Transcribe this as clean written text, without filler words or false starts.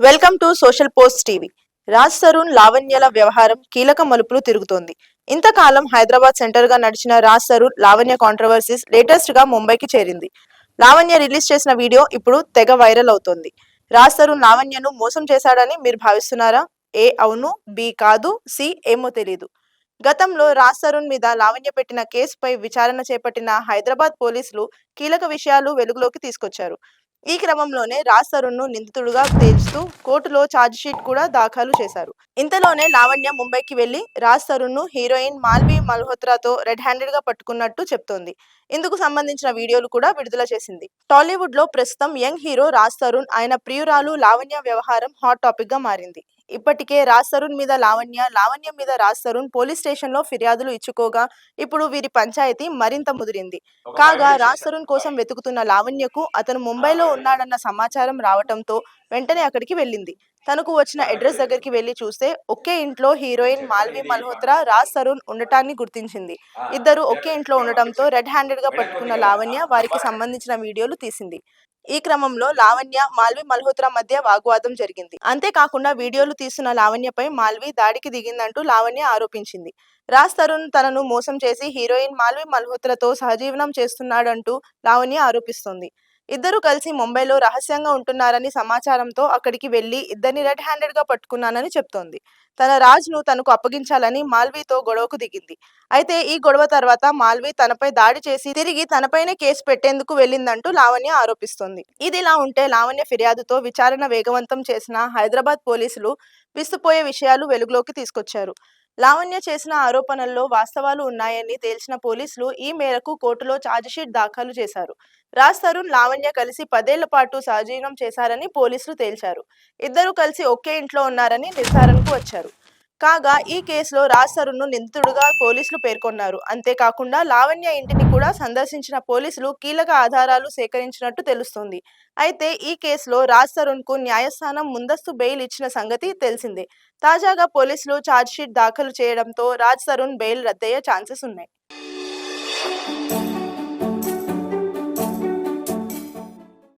Welcome to social post TV. Raj Tarun లావణ్యల వ్యవహారం కీలక మలుపులు తిరుగుతోంది. ఇంతకాలం హైదరాబాద్ సెంటర్ గా నడిచిన రాజ్ తరుణ్ లావణ్య కాంట్రవర్సీస్ లేటెస్ట్ గా ముంబైకి చేరింది. లావణ్య రిలీజ్ చేసిన వీడియో ఇప్పుడు తెగ వైరల్ అవుతోంది. రాజ్ తరుణ్ లావణ్యను మోసం చేశాడని మీరు భావిస్తున్నారా? ఏ అవును, బి కాదు, సి ఏమో తెలీదు. గతంలో రాజ్ తరుణ్ మీద లావణ్య పెట్టిన కేసుపై విచారణ చేపట్టిన హైదరాబాద్ పోలీసులు కీలక విషయాలు వెలుగులోకి తీసుకొచ్చారు. ఈ క్రమంలోనే రాజ్ తరుణ్ ను నిందితుడుగా తేల్చుతూ కోర్టులో ఛార్జిషీట్ కూడా దాఖలు చేశారు. ఇంతలోనే లావణ్య ముంబైకి వెళ్లి రాజ్ తరుణ్ ను హీరోయిన్ మాల్వి మల్హోత్రాతో రెడ్ హ్యాండెడ్ గా పట్టుకున్నట్టు చెప్తోంది. ఇందుకు సంబంధించిన వీడియోలు కూడా విడుదల చేసింది. టాలీవుడ్ లో ప్రస్తుతం యంగ్ హీరో రాజ్ తరుణ్, ఆయన ప్రియురాలు లావణ్య వ్యవహారం హాట్ టాపిక్ గా మారింది. ఇప్పటికే రాజ్ తరుణ్ మీద లావణ్య, లావణ్య మీద రాజ్ తరుణ్ పోలీస్ స్టేషన్ లో ఫిర్యాదులు ఇచ్చుకోగా ఇప్పుడు వీరి పంచాయతీ మరింత ముదిరింది. కాగా రాజ్ తరుణ్ కోసం వెతుకుతున్న లావణ్యకు అతను ముంబైలో ఉన్నాడన్న సమాచారం రావటంతో వెంటనే అక్కడికి వెళ్ళింది. తనకు వచ్చిన అడ్రస్ దగ్గరికి వెళ్లి చూస్తే ఒకే ఇంట్లో హీరోయిన్ మాల్వి మల్హోత్రా, రాజ్ తరుణ్ ఉండటాన్ని గుర్తించింది. ఇద్దరు ఒకే ఇంట్లో ఉండటంతో రెడ్ హ్యాండెడ్ గా పట్టుకున్న లావణ్య వారికి సంబంధించిన వీడియోలు తీసింది. ఈ క్రమంలో లావణ్య, మాల్వి మల్హోత్రా మధ్య వాగ్వాదం జరిగింది. అంతేకాకుండా వీడియోలు తీస్తున్న లావణ్యపై మాల్వి దాడికి దిగిందంటూ లావణ్య ఆరోపించింది. రాజ్ తరుణ్ తనను మోసం చేసి హీరోయిన్ మాల్వి మల్హోత్రాతో సహజీవనం చేస్తున్నాడంటూ లావణ్య ఆరోపిస్తోంది. ఇద్దరు కలిసి ముంబైలో రహస్యంగా ఉంటున్నారని సమాచారంతో అక్కడికి వెళ్లి ఇద్దరిని రెడ్ హ్యాండెడ్ గా పట్టుకున్నానని చెప్తోంది. తన రాజ్ ను తనకు అప్పగించాలని మాల్వీతో గొడవకు దిగింది. అయితే ఈ గొడవ తర్వాత మాల్వి తనపై దాడి చేసి తిరిగి తనపైనే కేసు పెట్టేందుకు వెళ్లిందంటూ లావణ్య ఆరోపిస్తోంది. ఇదిలా ఉంటే లావణ్య ఫిర్యాదుతో విచారణ వేగవంతం చేసిన హైదరాబాద్ పోలీసులు విస్తుపోయే విషయాలు వెలుగులోకి తీసుకొచ్చారు. లావణ్య చేసిన ఆరోపణల్లో వాస్తవాలు ఉన్నాయని తేల్చిన పోలీసులు ఈ మేరకు కోర్టులో ఛార్జిషీట్ దాఖలు చేశారు. రాజ్ తరుణ్, లావణ్య కలిసి 10 ఏళ్ల పాటు సహజీవనం చేశారని పోలీసులు తేల్చారు. ఇద్దరూ కలిసి ఒకే ఇంట్లో ఉన్నారని నిర్ధారణకు వచ్చారు. కాగా ఈ కేసులో రాజ్ తరుణ్ ను నిందితుడుగా పోలీసులు పేర్కొన్నారు. అంతేకాకుండా లావణ్య ఇంటిని కూడా సందర్శించిన పోలీసులు కీలక ఆధారాలు సేకరించినట్టు తెలుస్తోంది. అయితే ఈ కేసులో రాజ్ తరుణ్ కు న్యాయస్థానం ముందస్తు బెయిల్ ఇచ్చిన సంగతి తెలిసిందే. తాజాగా పోలీసులు ఛార్జిషీట్ దాఖలు చేయడంతో రాజ్ తరుణ్ బెయిల్ రద్దయ్యే ఛాన్సెస్ ఉన్నాయి.